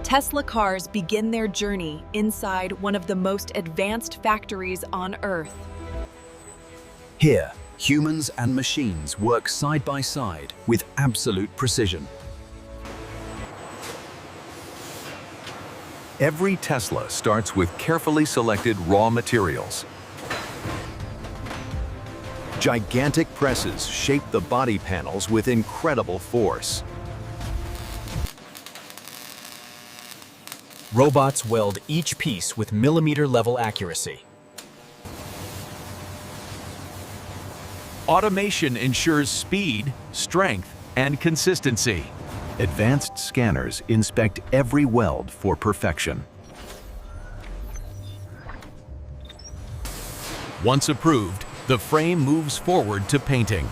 Tesla cars begin their journey inside one of the most advanced factories on Earth. Here, humans and machines work side by side with absolute precision. Every Tesla starts with carefully selected raw materials. Gigantic presses shape the body panels with incredible force. Robots weld each piece with millimeter-level accuracy. Automation ensures speed, strength, and consistency. Advanced scanners inspect every weld for perfection. Once approved, the frame moves forward to painting.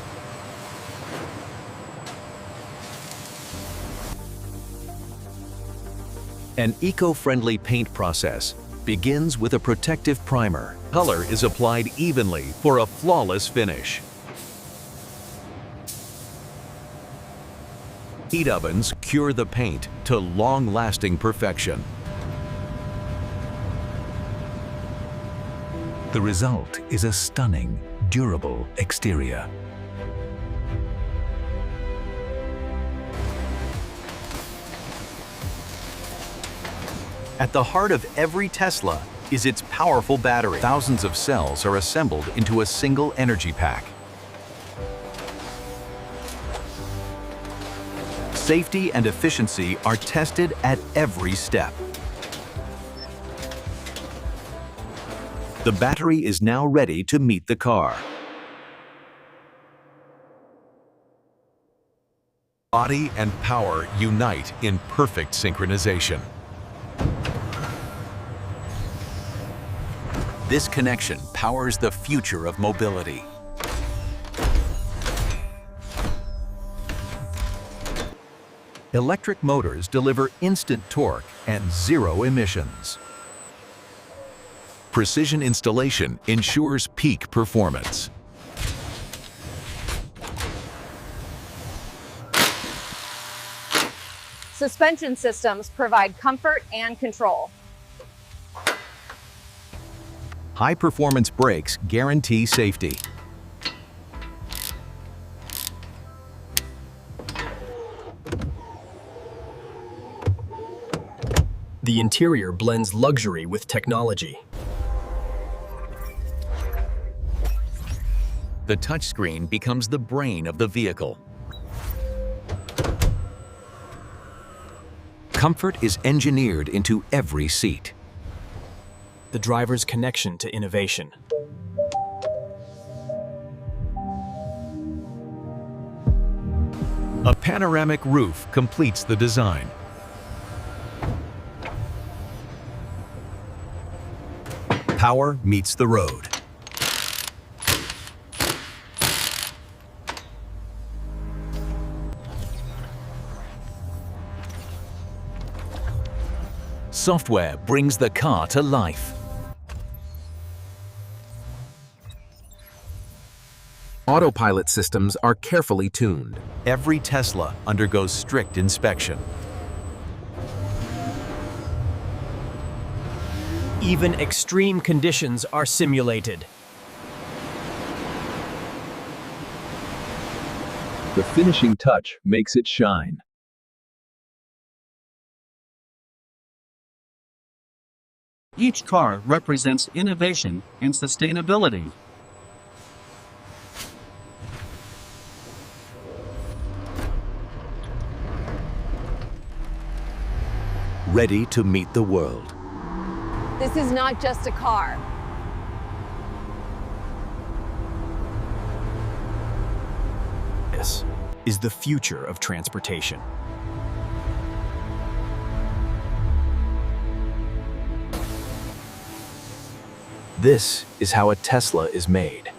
An eco-friendly paint process begins with a protective primer. Color is applied evenly for a flawless finish. Heat ovens cure the paint to long-lasting perfection. The result is a stunning, durable exterior. At the heart of every Tesla is its powerful battery. Thousands of cells are assembled into a single energy pack. Safety and efficiency are tested at every step. The battery is now ready to meet the car. Body and power unite in perfect synchronization. This connection powers the future of mobility. Electric motors deliver instant torque and zero emissions. Precision installation ensures peak performance. Suspension systems provide comfort and control. High-performance brakes guarantee safety. The interior blends luxury with technology. The touchscreen becomes the brain of the vehicle. Comfort is engineered into every seat. The driver's connection to innovation. A panoramic roof completes the design. Power meets the road. Software brings the car to life. Autopilot systems are carefully tuned. Every Tesla undergoes strict inspection. Even extreme conditions are simulated. The finishing touch makes it shine. Each car represents innovation and sustainability. Ready to meet the world. This is not just a car. This is the future of transportation. This is how a Tesla is made.